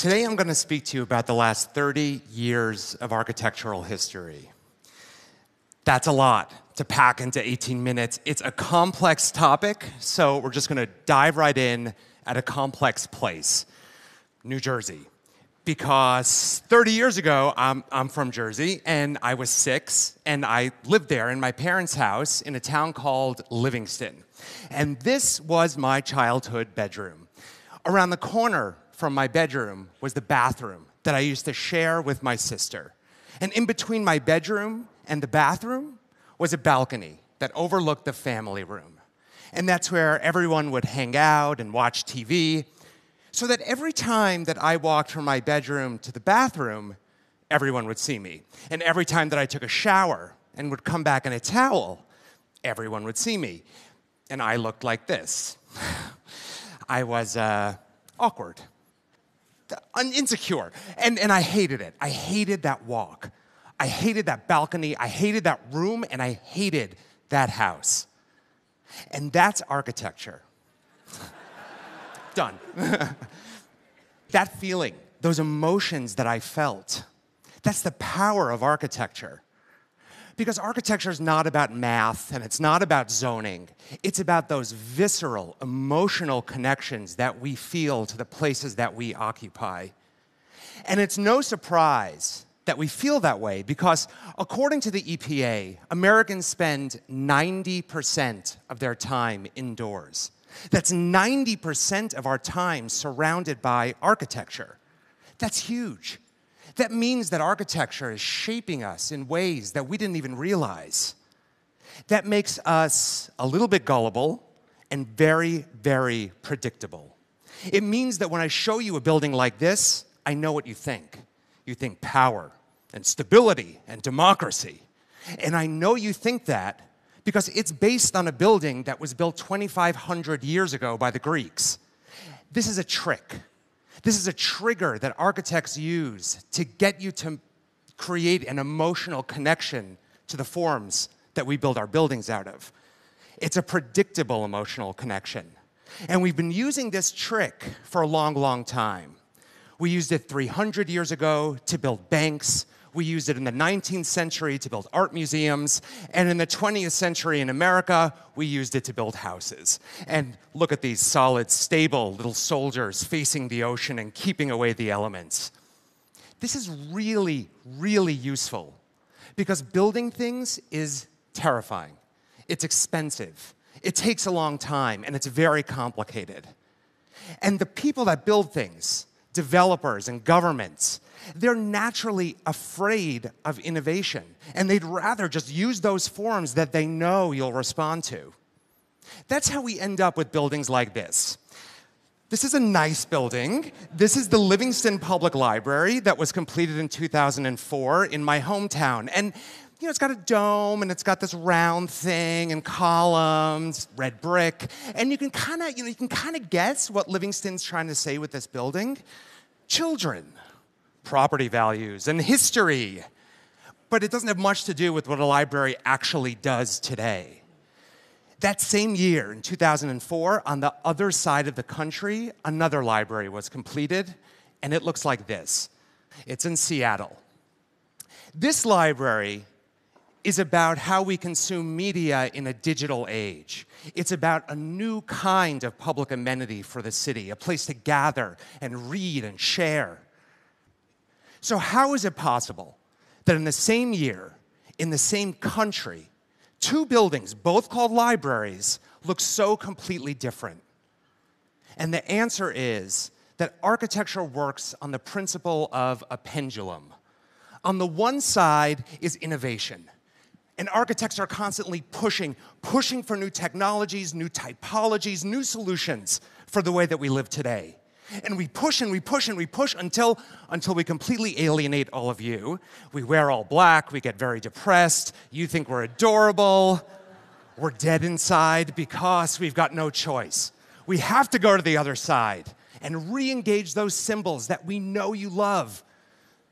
Today I'm going to speak to you about the last 30 years of architectural history. That's a lot to pack into 18 minutes. It's a complex topic, so we're just going to dive right in at a complex place, New Jersey. Because 30 years ago, I'm from Jersey, and I was 6, and I lived there in my parents' house in a town called Livingston. And this was my childhood bedroom. Around the corner from my bedroom was the bathroom that I used to share with my sister. And in between my bedroom and the bathroom was a balcony that overlooked the family room. And that's where everyone would hang out and watch TV, so that every time that I walked from my bedroom to the bathroom, everyone would see me. And every time that I took a shower and would come back in a towel, everyone would see me. And I looked like this. I was awkward, insecure, and I hated it. I hated that walk. I hated that balcony. I hated that room, and I hated that house. And that's architecture. Done. That feeling, those emotions that I felt, that's the power of architecture. Because architecture is not about math, and it's not about zoning. It's about those visceral, emotional connections that we feel to the places that we occupy. And it's no surprise that we feel that way, because according to the EPA, Americans spend 90% of their time indoors. That's 90% of our time surrounded by architecture. That's huge. That means that architecture is shaping us in ways that we didn't even realize. That makes us a little bit gullible and very, very predictable. It means that when I show you a building like this, I know what you think. You think power and stability and democracy. And I know you think that because it's based on a building that was built 2,500 years ago by the Greeks. This is a trick. This is a trigger that architects use to get you to create an emotional connection to the forms that we build our buildings out of. It's a predictable emotional connection. And we've been using this trick for a long, long time. We used it 300 years ago to build banks. We used it in the 19th century to build art museums. And in the 20th century in America, we used it to build houses. And look at these solid, stable little soldiers facing the ocean and keeping away the elements. This is really, really useful because building things is terrifying. It's expensive. It takes a long time, and it's very complicated. And the people that build things, developers and governments, they're naturally afraid of innovation, and they'd rather just use those forms that they know you'll respond to. That's how we end up with buildings like this. This is a nice building. This is the Livingston Public Library that was completed in 2004 in my hometown. And you know, it's got a dome, and it's got this round thing and columns, red brick, and you can kind of guess what Livingston's trying to say with this building. Children, property values, and history. But it doesn't have much to do with what a library actually does today. That same year, in 2004, on the other side of the country, another library was completed, and it looks like this. It's in Seattle. This library is about how we consume media in a digital age. It's about a new kind of public amenity for the city, a place to gather and read and share. So how is it possible that in the same year, in the same country, two buildings, both called libraries, look so completely different? And the answer is that architecture works on the principle of a pendulum. On the one side is innovation. And architects are constantly pushing for new technologies, new typologies, new solutions for the way that we live today. And we push and we push and we push until we completely alienate all of you. We wear all black, we get very depressed, you think we're adorable, we're dead inside because we've got no choice. We have to go to the other side and re-engage those symbols that we know you love.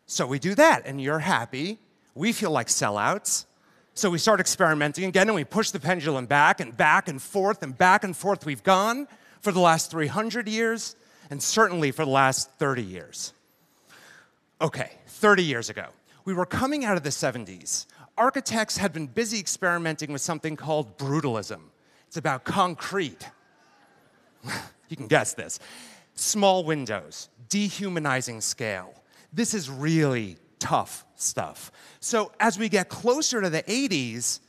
So we do that, and you're happy. We feel like sellouts. So we start experimenting again, and we push the pendulum back and back and forth and back and forth we've gone for the last 300 years, and certainly for the last 30 years. Okay, 30 years ago. We were coming out of the 70s. Architects had been busy experimenting with something called brutalism. It's about concrete. You can guess this. Small windows, dehumanizing scale. This is really tough stuff. So as we get closer to the 80s,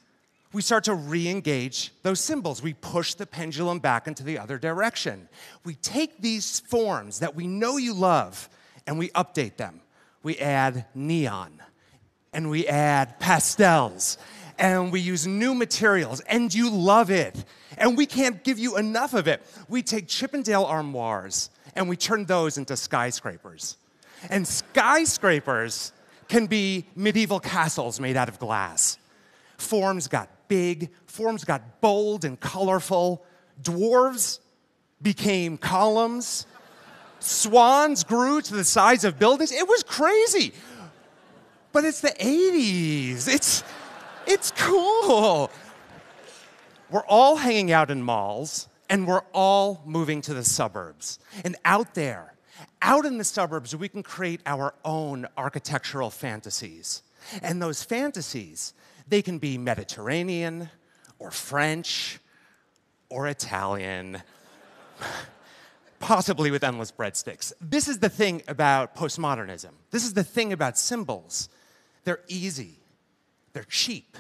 we start to re-engage those symbols. We push the pendulum back into the other direction. We take these forms that we know you love, and we update them. We add neon, and we add pastels, and we use new materials, and you love it. And we can't give you enough of it. We take Chippendale armoires, and we turn those into skyscrapers. And skyscrapers can be medieval castles made out of glass. Forms got big, forms got bold and colorful. Dwarves became columns. Swans grew to the size of buildings. It was crazy. But it's the 80s. It's cool. We're all hanging out in malls, and we're all moving to the suburbs. And out there, out in the suburbs, we can create our own architectural fantasies. And those fantasies, they can be Mediterranean, or French, or Italian, possibly with endless breadsticks. This is the thing about postmodernism. This is the thing about symbols. They're easy. They're cheap.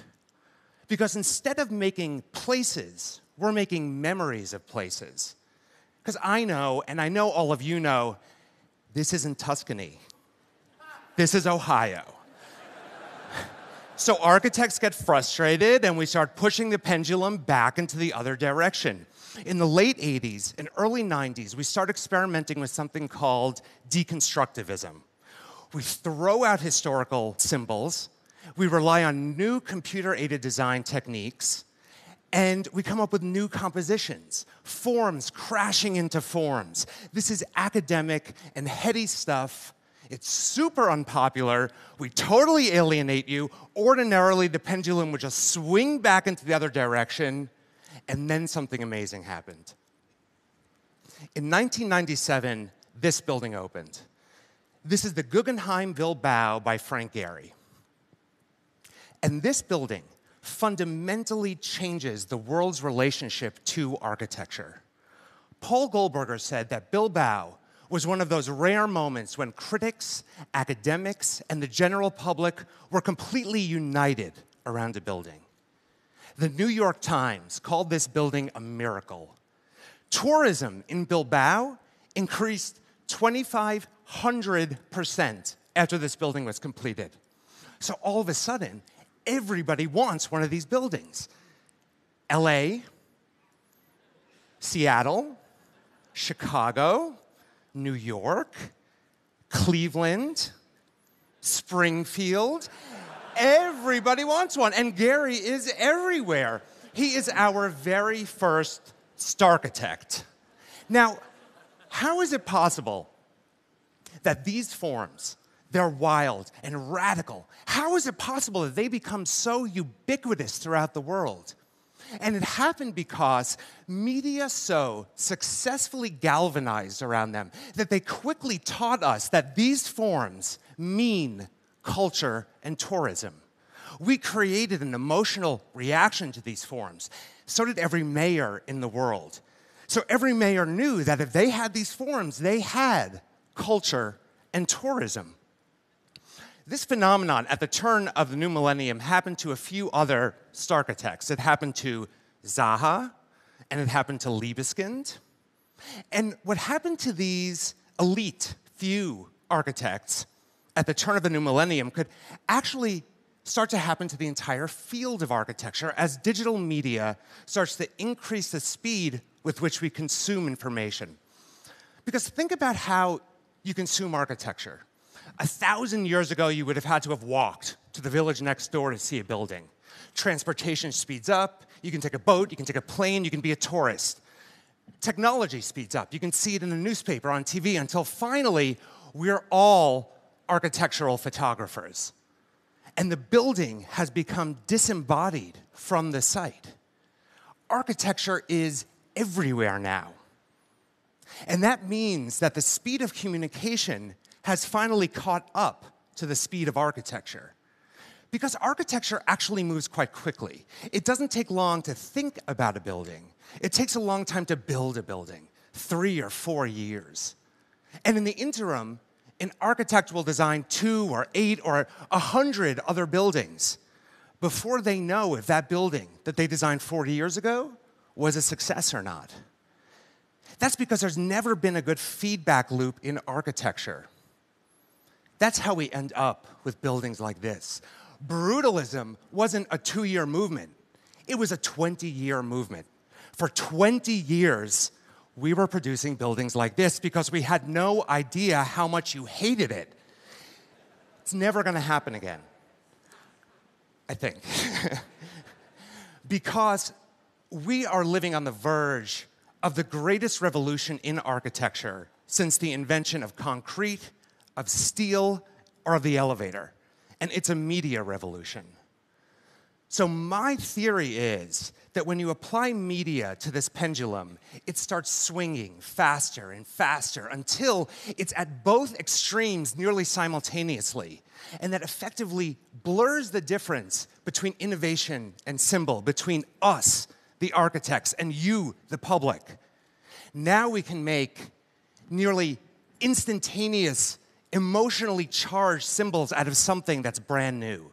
Because instead of making places, we're making memories of places. Because I know, and I know all of you know, this isn't Tuscany. This is Ohio. So architects get frustrated, and we start pushing the pendulum back into the other direction. In the late 80s and early 90s, we start experimenting with something called deconstructivism. We throw out historical symbols, we rely on new computer-aided design techniques, and we come up with new compositions, forms crashing into forms. This is academic and heady stuff. It's super unpopular. We totally alienate you. Ordinarily, the pendulum would just swing back into the other direction, and then something amazing happened. In 1997, this building opened. This is the Guggenheim Bilbao by Frank Gehry. And this building fundamentally changes the world's relationship to architecture. Paul Goldberger said that Bilbao was one of those rare moments when critics, academics, and the general public were completely united around a building. The New York Times called this building a miracle. Tourism in Bilbao increased 2,500% after this building was completed. So all of a sudden, everybody wants one of these buildings. LA, Seattle, Chicago, New York, Cleveland, Springfield. Everybody wants one, and Gehry is everywhere. He is our very first starchitect. Now, how is it possible that these forms, they're wild and radical? How is it possible that they become so ubiquitous throughout the world? And it happened because media so successfully galvanized around them that they quickly taught us that these forms mean culture and tourism. We created an emotional reaction to these forms. So did every mayor in the world. So every mayor knew that if they had these forms, they had culture and tourism. This phenomenon at the turn of the new millennium happened to a few other starchitects. It happened to Zaha, and it happened to Libeskind. And what happened to these elite few architects at the turn of the new millennium could actually start to happen to the entire field of architecture as digital media starts to increase the speed with which we consume information. Because think about how you consume architecture. 1,000 years ago, you would have had to have walked to the village next door to see a building. Transportation speeds up. You can take a boat, you can take a plane, you can be a tourist. Technology speeds up. You can see it in the newspaper, on TV, until finally, we're all architectural photographers. And the building has become disembodied from the site. Architecture is everywhere now. And that means that the speed of communication has finally caught up to the speed of architecture. Because architecture actually moves quite quickly. It doesn't take long to think about a building. It takes a long time to build a building, 3 or 4 years. And in the interim, an architect will design 2 or 8 or 100 other buildings before they know if that building that they designed 40 years ago was a success or not. That's because there's never been a good feedback loop in architecture. That's how we end up with buildings like this. Brutalism wasn't a 2-year movement. It was a 20-year movement. For 20 years, we were producing buildings like this because we had no idea how much you hated it. It's never going to happen again, I think. Because we are living on the verge of the greatest revolution in architecture since the invention of concrete, of steel, or of the elevator. And it's a media revolution. So my theory is that when you apply media to this pendulum, it starts swinging faster and faster until it's at both extremes nearly simultaneously, and that effectively blurs the difference between innovation and symbol, between us, the architects, and you, the public. Now we can make nearly instantaneous, emotionally charged symbols out of something that's brand new.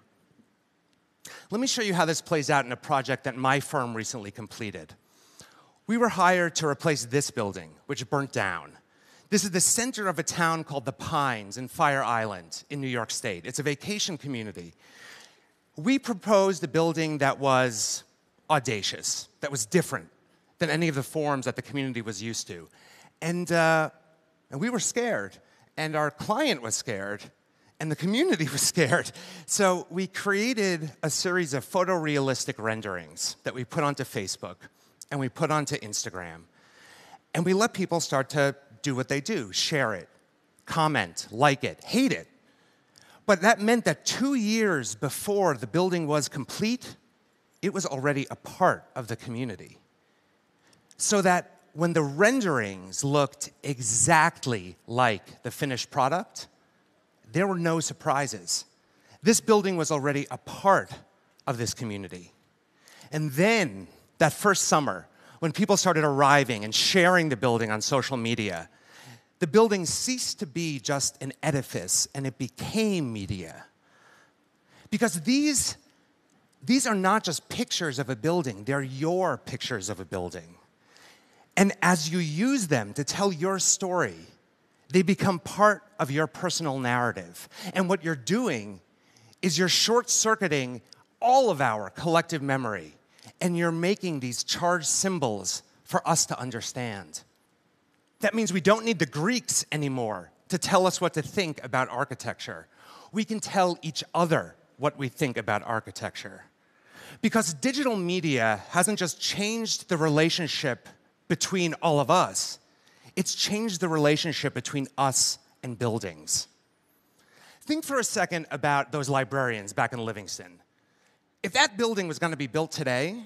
Let me show you how this plays out in a project that my firm recently completed. We were hired to replace this building, which burnt down. This is the center of a town called The Pines in Fire Island in New York State. It's a vacation community. We proposed a building that was audacious, that was different than any of the forms that the community was used to. And we were scared, and our client was scared, and the community was scared. So we created a series of photorealistic renderings that we put onto Facebook and we put onto Instagram. And we let people start to do what they do, share it, comment, like it, hate it. But that meant that 2 years before the building was complete, it was already a part of the community. So that when the renderings looked exactly like the finished product, there were no surprises. This building was already a part of this community. And then, that first summer, when people started arriving and sharing the building on social media, the building ceased to be just an edifice and it became media. Because these are not just pictures of a building, they're your pictures of a building. And as you use them to tell your story, they become part of your personal narrative. And what you're doing is you're short-circuiting all of our collective memory, and you're making these charged symbols for us to understand. That means we don't need the Greeks anymore to tell us what to think about architecture. We can tell each other what we think about architecture. Because digital media hasn't just changed the relationship between all of us, it's changed the relationship between us and buildings. Think for a second about those librarians back in Livingston. If that building was going to be built today,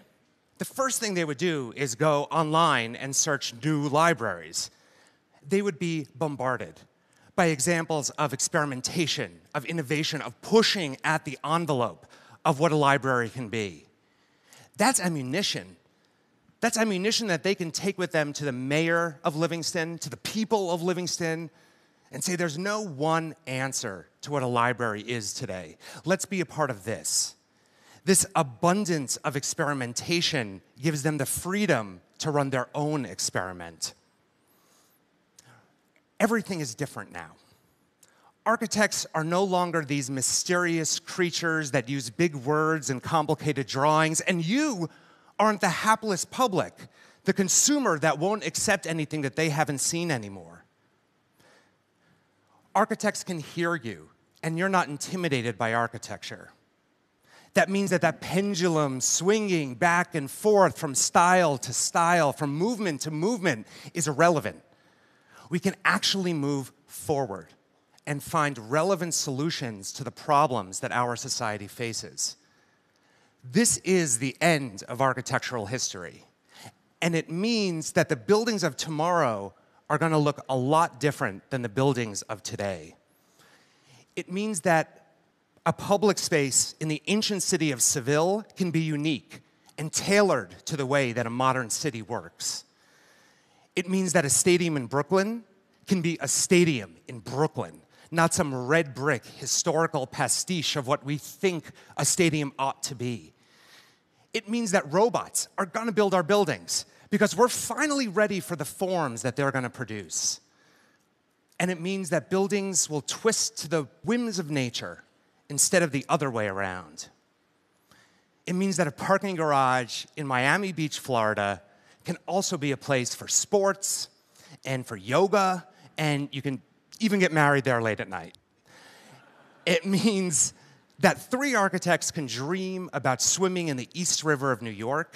the first thing they would do is go online and search new libraries. They would be bombarded by examples of experimentation, of innovation, of pushing at the envelope of what a library can be. That's ammunition. That's ammunition that they can take with them to the mayor of Livingston, to the people of Livingston, and say there's no one answer to what a library is today. Let's be a part of this. This abundance of experimentation gives them the freedom to run their own experiment. Everything is different now. Architects are no longer these mysterious creatures that use big words and complicated drawings, and you aren't the hapless public, the consumer that won't accept anything that they haven't seen anymore. Architects can hear you, and you're not intimidated by architecture. That means that that pendulum swinging back and forth from style to style, from movement to movement, is irrelevant. We can actually move forward and find relevant solutions to the problems that our society faces. This is the end of architectural history, and it means that the buildings of tomorrow are going to look a lot different than the buildings of today. It means that a public space in the ancient city of Seville can be unique and tailored to the way that a modern city works. It means that a stadium in Brooklyn can be a stadium in Brooklyn, not some red brick historical pastiche of what we think a stadium ought to be. It means that robots are going to build our buildings because we're finally ready for the forms that they're going to produce. And it means that buildings will twist to the whims of nature instead of the other way around. It means that a parking garage in Miami Beach, Florida, can also be a place for sports and for yoga, and you can even get married there late at night. It means that 3 architects can dream about swimming in the East River of New York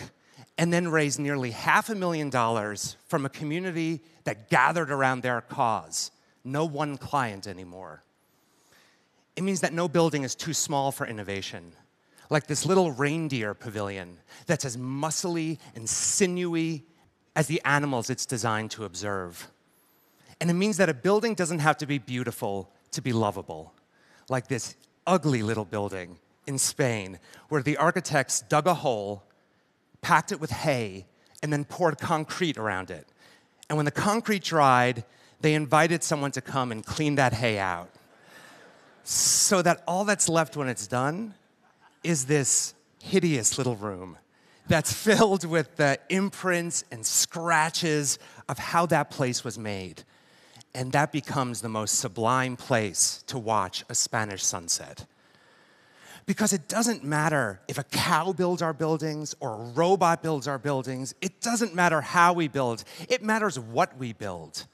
and then raise nearly $500,000 from a community that gathered around their cause. No one client anymore. It means that no building is too small for innovation. Like this little reindeer pavilion that's as muscly and sinewy as the animals it's designed to observe. And it means that a building doesn't have to be beautiful to be lovable. Like this ugly little building in Spain where the architects dug a hole, packed it with hay, and then poured concrete around it. And when the concrete dried, they invited someone to come and clean that hay out. So that all that's left when it's done is this hideous little room that's filled with the imprints and scratches of how that place was made. And that becomes the most sublime place to watch a Spanish sunset. Because it doesn't matter if a cow builds our buildings or a robot builds our buildings. It doesn't matter how we build. It matters what we build.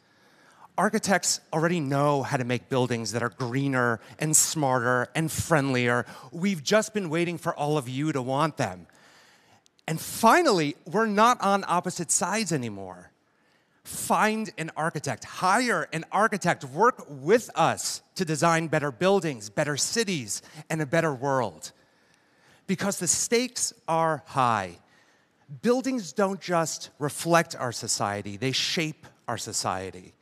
Architects already know how to make buildings that are greener and smarter and friendlier. We've just been waiting for all of you to want them. And finally, we're not on opposite sides anymore. Find an architect, hire an architect, work with us to design better buildings, better cities, and a better world. Because the stakes are high. Buildings don't just reflect our society, they shape our society.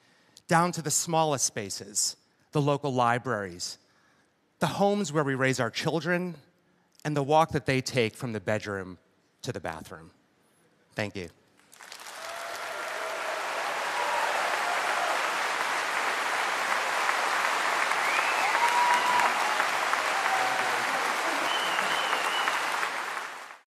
Down to the smallest spaces, the local libraries, the homes where we raise our children, and the walk that they take from the bedroom to the bathroom. Thank you.